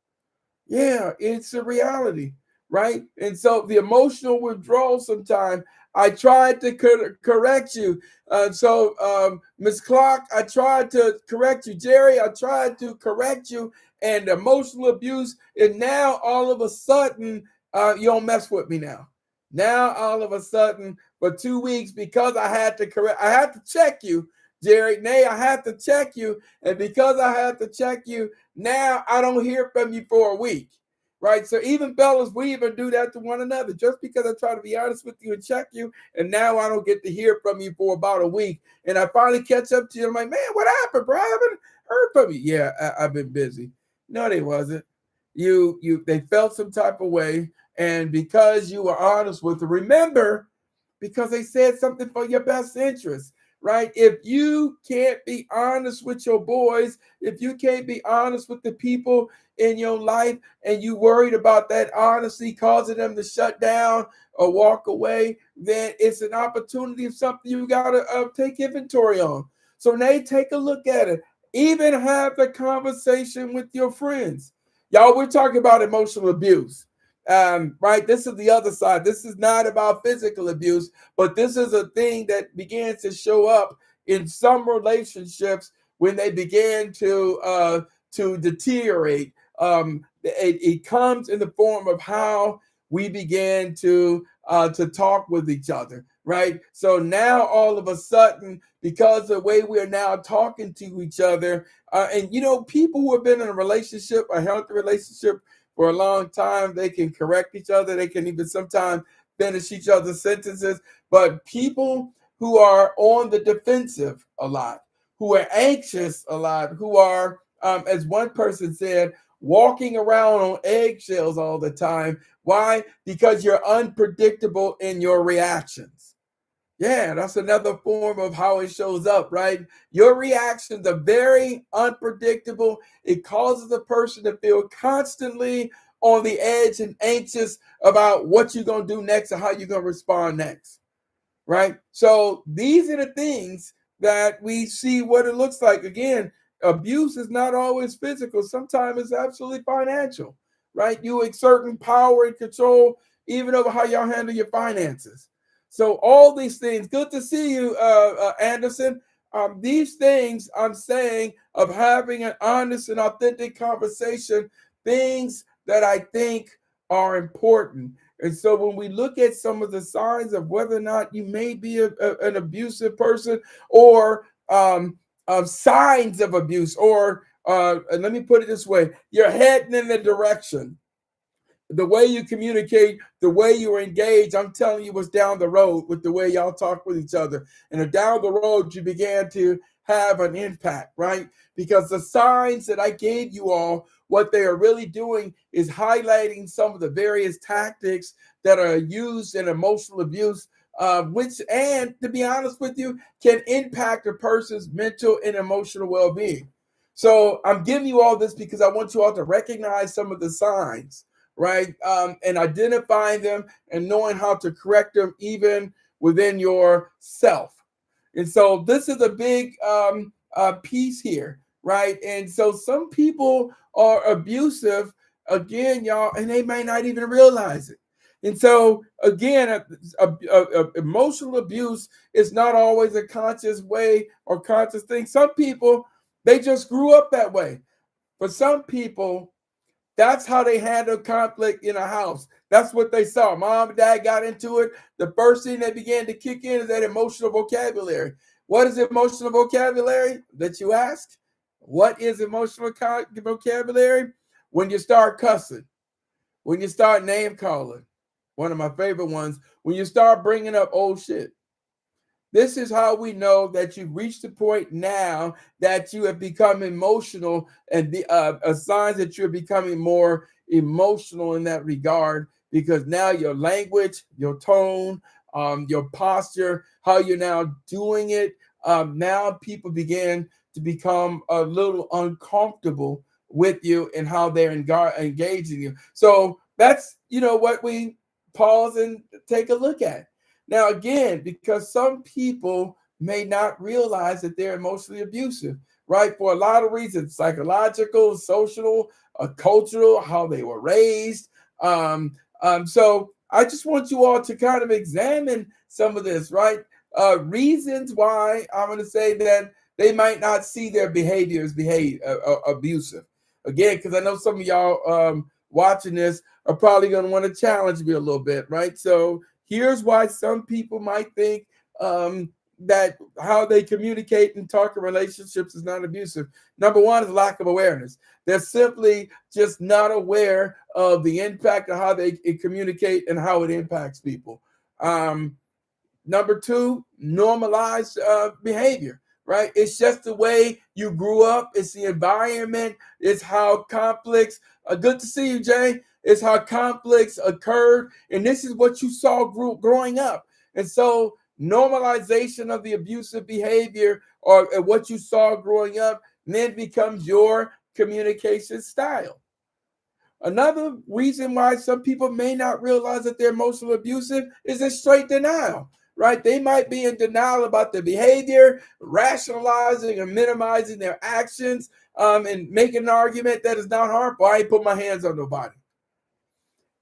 Yeah, it's a reality, right? And so the emotional withdrawal sometimes, I tried to correct you. Ms. Clark, I tried to correct you. Jerry, I tried to correct you. And emotional abuse, and now all of a sudden, you don't mess with me now. Now all of a sudden, for 2 weeks, because I had to check you, Jerry. Nay, I had to check you, and because I had to check you, now I don't hear from you for a week, right? So even fellas, we even do that to one another. Just because I try to be honest with you and check you, and now I don't get to hear from you for about a week, and I finally catch up to you. I'm like, man, what happened, bro? I haven't heard from you. Yeah, I've been busy. No, they wasn't. They felt some type of way, and because you were honest with them, remember, because they said something for your best interest, right? If you can't be honest with your boys, if you can't be honest with the people in your life, and you worried about that honesty causing them to shut down or walk away, then it's an opportunity of something you got to take inventory on. So now take a look at it. Even have the conversation with your friends. Y'all, we're talking about emotional abuse. Right? This is the other side. This is not about physical abuse, but this is a thing that begins to show up in some relationships when they begin to deteriorate. It comes in the form of how we begin to talk with each other, right? So now all of a sudden, because the way we are now talking to each other, and people who have been in a relationship, a healthy relationship for a long time, they can correct each other. They can even sometimes finish each other's sentences. But people who are on the defensive a lot, who are anxious a lot, who are, as one person said, walking around on eggshells all the time. Why? Because you're unpredictable in your reactions. Yeah, that's another form of how it shows up, right? Your reactions are very unpredictable. It causes a person to feel constantly on the edge and anxious about what you're going to do next or how you're going to respond next, right? So these are the things that we see what it looks like. Again, abuse is not always physical. Sometimes it's absolutely financial, right? You exerting power and control even over how y'all handle your finances. So all these things, good to see you, Anderson. These things I'm saying of having an honest and authentic conversation, things that I think are important. And so when we look at some of the signs of whether or not you may be an abusive person, or of signs of abuse, or and let me put it this way, you're heading in the direction, the way you communicate, the way you engage, I'm telling you, was down the road with the way y'all talk with each other. And down the road, you began to have an impact, right? Because the signs that I gave you all, what they are really doing is highlighting some of the various tactics that are used in emotional abuse, which, and to be honest with you, can impact a person's mental and emotional well-being. So I'm giving you all this because I want you all to recognize some of the signs, right? And identifying them and knowing how to correct them even within yourself. And so this is a big piece here, right? And so some people are abusive, again, y'all, and they may not even realize it. And so again, emotional abuse is not always a conscious way or conscious thing. Some people, they just grew up that way. For some people, that's how they handle conflict in a house. That's what they saw. Mom and dad got into it. The first thing that began to kick in is that emotional vocabulary. What is emotional vocabulary that you ask? What is emotional vocabulary? When you start cussing, when you start name calling, one of my favorite ones, when you start bringing up old shit. This is how we know that you've reached the point now that you have become emotional, and the signs that you're becoming more emotional in that regard, because now your language, your tone, your posture, how you're now doing it, now people begin to become a little uncomfortable with you and how they're engaging you. So that's, what we pause and take a look at. Now, again, because some people may not realize that they're emotionally abusive, right? For a lot of reasons, psychological, social, cultural, how they were raised. So I just want you all to kind of examine some of this, right? Reasons why I'm going to say that they might not see their behaviors abusive. Again, because I know some of y'all watching this are probably going to want to challenge me a little bit, right? So here's why some people might think that how they communicate and talk in relationships is not abusive. Number one is lack of awareness. They're simply just not aware of the impact of how they communicate and how it impacts people. Number two, normalized behavior, right? It's just the way you grew up. It's the environment. It's how conflicts. Good to see you, Jay. It's how conflicts occurred, and this is what you saw growing up. And so normalization of the abusive behavior or what you saw growing up then becomes your communication style. Another reason why some people may not realize that they're emotionally abusive is a straight denial, right? They might be in denial about their behavior, rationalizing and minimizing their actions, and making an argument that is not harmful. I ain't put my hands on nobody.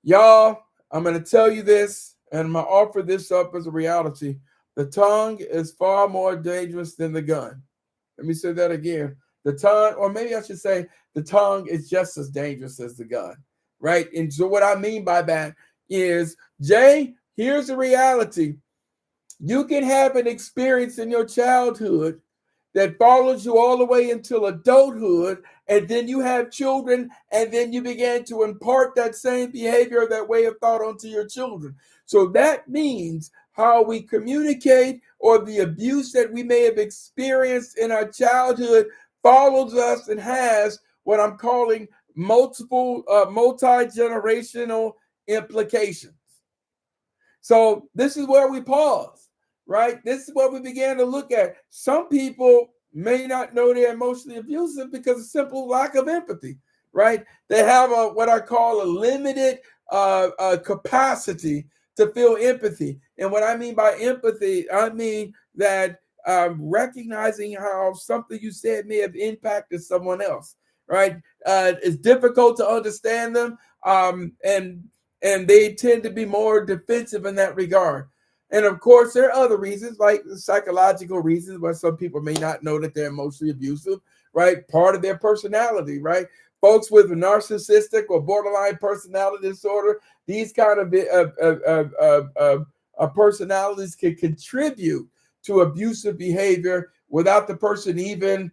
Y'all, I'm going to tell you this, and I'm going to offer this up as a reality. The tongue is far more dangerous than the gun. Let me say that again. The tongue, or maybe I should say, the tongue is just as dangerous as the gun, right? And so what I mean by that is, Jay, here's the reality. You can have an experience in your childhood that follows you all the way until adulthood, and then you have children, and then you begin to impart that same behavior, that way of thought onto your children. So that means how we communicate or the abuse that we may have experienced in our childhood follows us and has what I'm calling multi-generational implications. So this is where we pause, right? This is what we began to look at. Some people may not know they're emotionally abusive because of simple lack of empathy, right? They have what I call a limited capacity to feel empathy. And what I mean by empathy, I mean that recognizing how something you said may have impacted someone else, right? It's difficult to understand them, and they tend to be more defensive in that regard. And of course, there are other reasons, like psychological reasons, why some people may not know that they're emotionally abusive, right? Part of their personality, right? folks with a narcissistic or borderline personality disorder, these kind of personalities can contribute to abusive behavior without the person even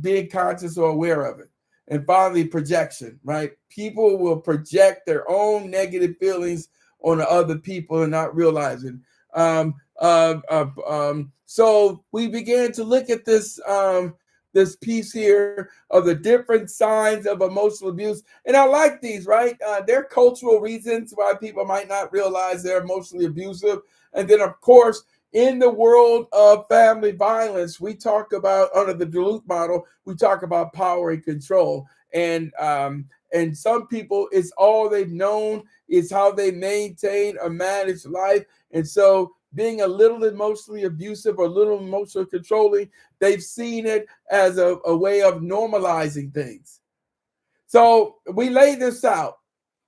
being conscious or aware of it. And finally, projection, right? People will project their own negative feelings on other people and not realizing. So we began to look at this piece here of the different signs of emotional abuse. And I like these, right? There are cultural reasons why people might not realize they're emotionally abusive. And then, of course, in the world of family violence, we talk about, under the Duluth model, we talk about power and control. And some people, it's all they've known, it's how they maintain or manage life. And so being a little emotionally abusive or a little emotionally controlling, they've seen it as a way of normalizing things. So we lay this out,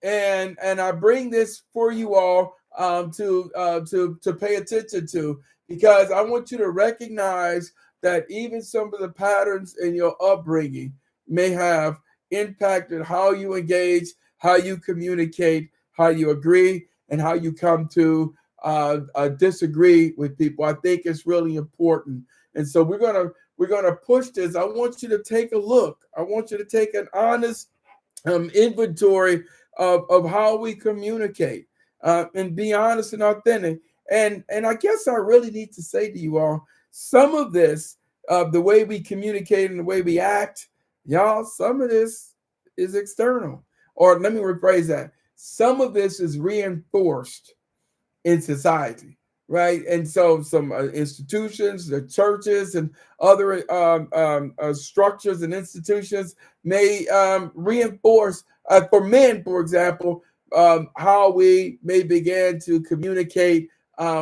and I bring this for you all to pay attention to, because I want you to recognize that even some of the patterns in your upbringing may have impacted how you engage, how you communicate, how you agree, and how you come to disagree with people. I think it's really important, and so we're gonna push this. I want you to take a look. I want you to take an honest inventory of how we communicate and be honest and authentic. And I guess I really need to say to you all, some of this, the way we communicate and the way we act, y'all, some of this is external. Or let me rephrase that. Some of this is reinforced in society, right? And so some institutions, the churches, and other structures and institutions may reinforce, for men, for example, how we may begin to communicate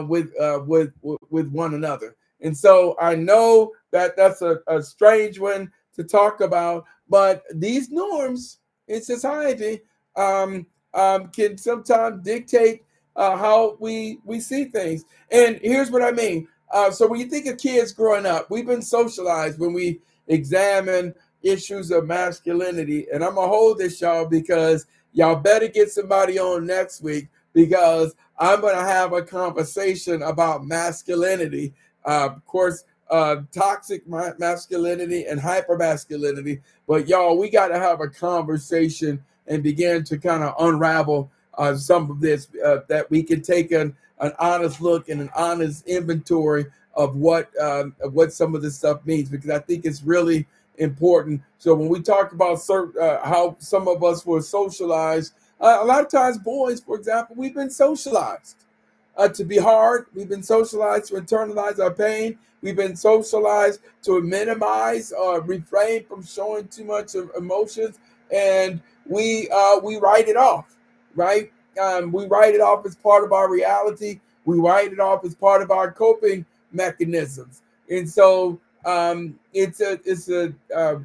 with one another. And so I know that that's a strange one to talk about, but these norms in society can sometimes dictate how we see things. And here's what I mean. So when you think of kids growing up, we've been socialized when we examine issues of masculinity. And I'm gonna hold this, y'all, because y'all better get somebody on next week, because I'm gonna have a conversation about masculinity. Of course, toxic masculinity and hypermasculinity. But y'all, we got to have a conversation and begin to kind of unravel some of this, that we can take an honest look and an honest inventory of what some of this stuff means, because I think it's really important. So when we talk about how some of us were socialized, a lot of times boys, for example, we've been socialized to be hard. We've been socialized to internalize our pain. We've been socialized to minimize or refrain from showing too much of emotions, and we write it off, right? We write it off as part of our reality. We write it off as part of our coping mechanisms, and so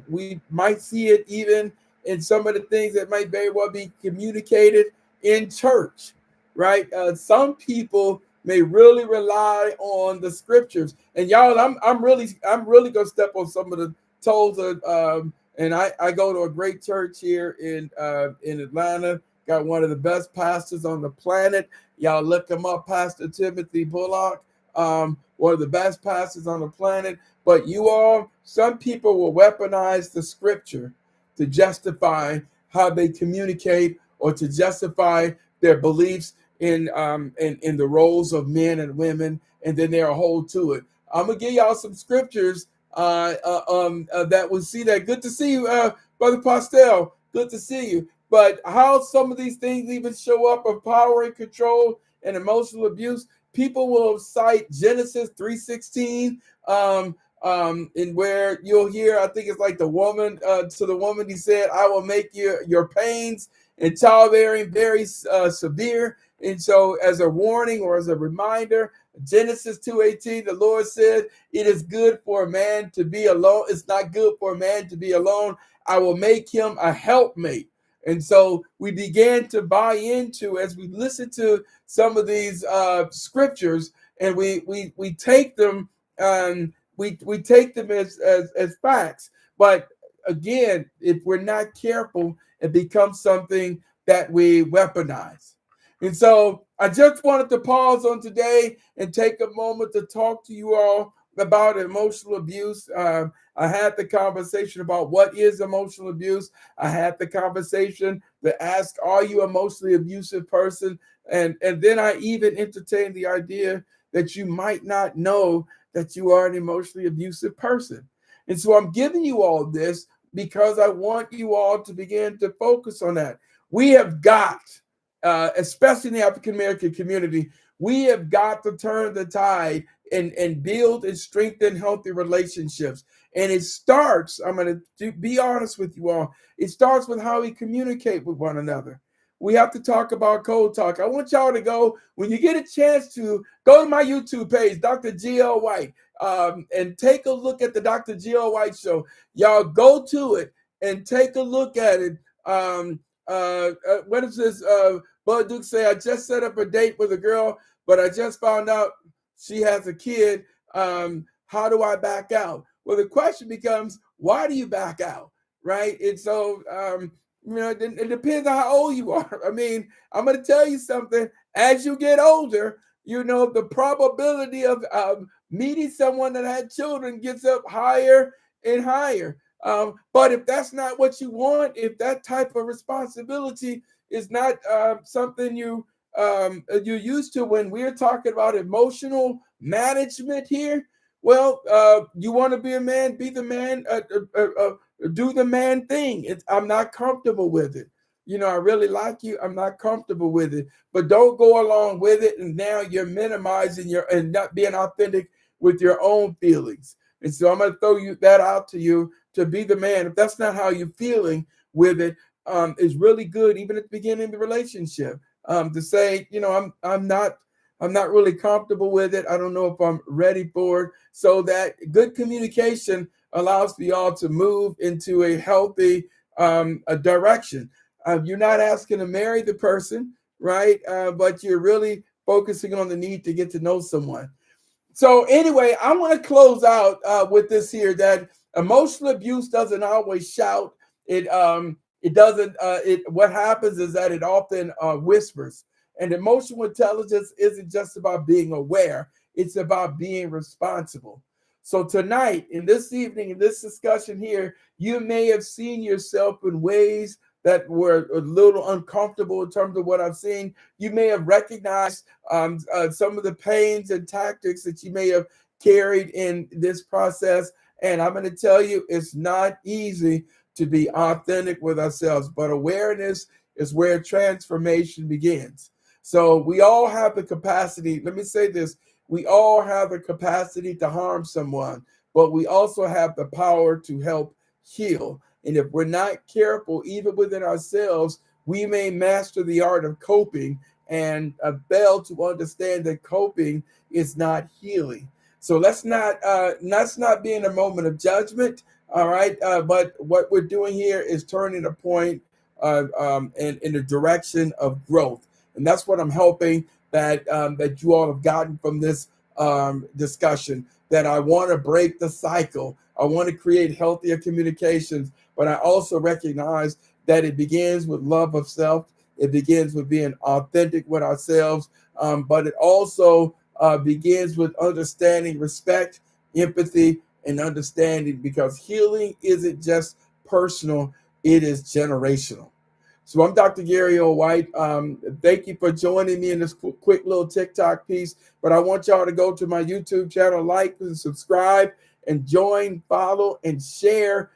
we might see it even in some of the things that might very well be communicated in church, right? Some people may really rely on the scriptures, and y'all, I'm really gonna step on some of the toes of. And I go to a great church here in Atlanta. Got one of the best pastors on the planet. Y'all look him up, Pastor Timothy Bullock. One of the best pastors on the planet. But you all, some people will weaponize the scripture to justify how they communicate or to justify their beliefs in the roles of men and women, and then they'll hold to it. I'm gonna give y'all some scriptures that will see that. Good to see you, Brother Postel. Good to see you. But how some of these things even show up of power and control and emotional abuse, people will cite Genesis 3:16, in where you'll hear, I think it's like the woman, to the woman, he said, I will make your pains and childbearing very severe. And so as a warning or as a reminder, Genesis 2:18, the Lord said, it is good for a man to be alone. It's not good for a man to be alone. I will make him a helpmate. And so we began to buy into, as we listen to some of these scriptures, and we take them, we take them as facts. But again, if we're not careful, it becomes something that we weaponize. And so I just wanted to pause on today and take a moment to talk to you all about emotional abuse. I had the conversation about what is emotional abuse. I had the conversation to ask, are you an emotionally abusive person? And then I even entertained the idea that you might not know that you are an emotionally abusive person. And so I'm giving you all this because I want you all to begin to focus on that. We have got, especially in the African American community, we have got to turn the tide and build and strengthen healthy relationships. And it starts, I'm going to be honest with you all, it starts with how we communicate with one another. We have to talk about code talk. I want y'all to go, when you get a chance to, go to my YouTube page, Dr. G.L. White, and take a look at the Dr. G.L. White Show. Y'all go to it and take a look at it. What is this? Bud Duke say, I just set up a date with a girl, but I just found out she has a kid. How do I back out? Well, the question becomes, why do you back out? Right? And so, it depends on how old you are. I mean, I'm going to tell you something. As you get older, the probability of meeting someone that had children gets up higher and higher. But if that's not what you want, if that type of responsibility is not something you're used to, when we're talking about emotional management here, well, you want to be a man, be the man, do the man thing. I'm not comfortable with it. I really like you. I'm not comfortable with it. But don't go along with it, and now you're minimizing and not being authentic with your own feelings. And so I'm going to throw that out to you, to be the man. If that's not how you're feeling with it, it's really good, even at the beginning of the relationship, to say, I'm not really comfortable with it. I don't know if I'm ready for it. So that good communication allows for y'all to move into a healthy a direction. You're not asking to marry the person, right? But you're really focusing on the need to get to know someone. So anyway, I want to close out with this here, that emotional abuse doesn't always shout. It doesn't. What happens is that it often whispers. And emotional intelligence isn't just about being aware; it's about being responsible. So tonight, in this evening, in this discussion here, you may have seen yourself in ways that were a little uncomfortable in terms of what I've seen. You may have recognized some of the pains and tactics that you may have carried in this process. And I'm going to tell you, it's not easy to be authentic with ourselves, but awareness is where transformation begins. So we all have the capacity. Let me say this. We all have the capacity to harm someone, but we also have the power to help heal. And if we're not careful, even within ourselves, we may master the art of coping and fail to understand that coping is not healing. So let's not be in a moment of judgment. All right. But what we're doing here is turning a point in the direction of growth. And that's what I'm hoping that you all have gotten from this discussion, that I want to break the cycle. I want to create healthier communications, but I also recognize that it begins with love of self. It begins with being authentic with ourselves, but it also begins with understanding, respect, empathy, and understanding, because healing isn't just personal, it is generational. So I'm Dr. Gary O. White. Thank you for joining me in this quick little TikTok piece. But I want y'all to go to my YouTube channel, like and subscribe, and join, follow, and share.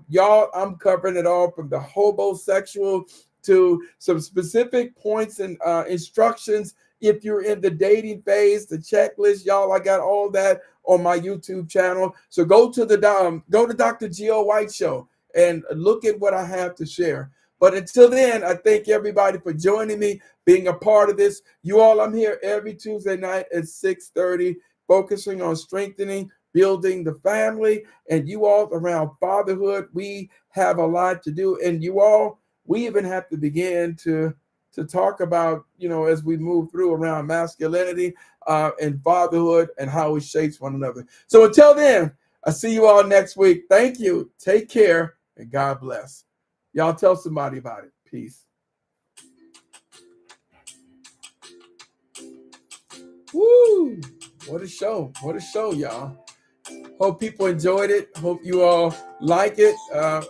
Y'all, I'm covering it all, from the hobosexual to some specific points and instructions. If you're in the dating phase, the checklist, y'all, I got all that on my YouTube channel. So go to Dr. G.O. White Show and look at what I have to share. But until then, I thank everybody for joining me, being a part of this. You all, I'm here every Tuesday night at 6:30, focusing on strengthening, building the family, and you all around fatherhood. We have a lot to do, and you all, we even have to begin to talk about, as we move through around masculinity and fatherhood and how we shapes one another. So until then, I see you all next week. Thank you. Take care. And God bless. Y'all tell somebody about it. Peace. Woo! What a show. What a show, y'all. Hope people enjoyed it. Hope you all like it.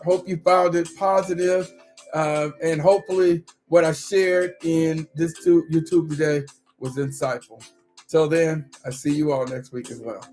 Hope you found it positive. And hopefully what I shared in this YouTube today was insightful. Till then, I see you all next week as well.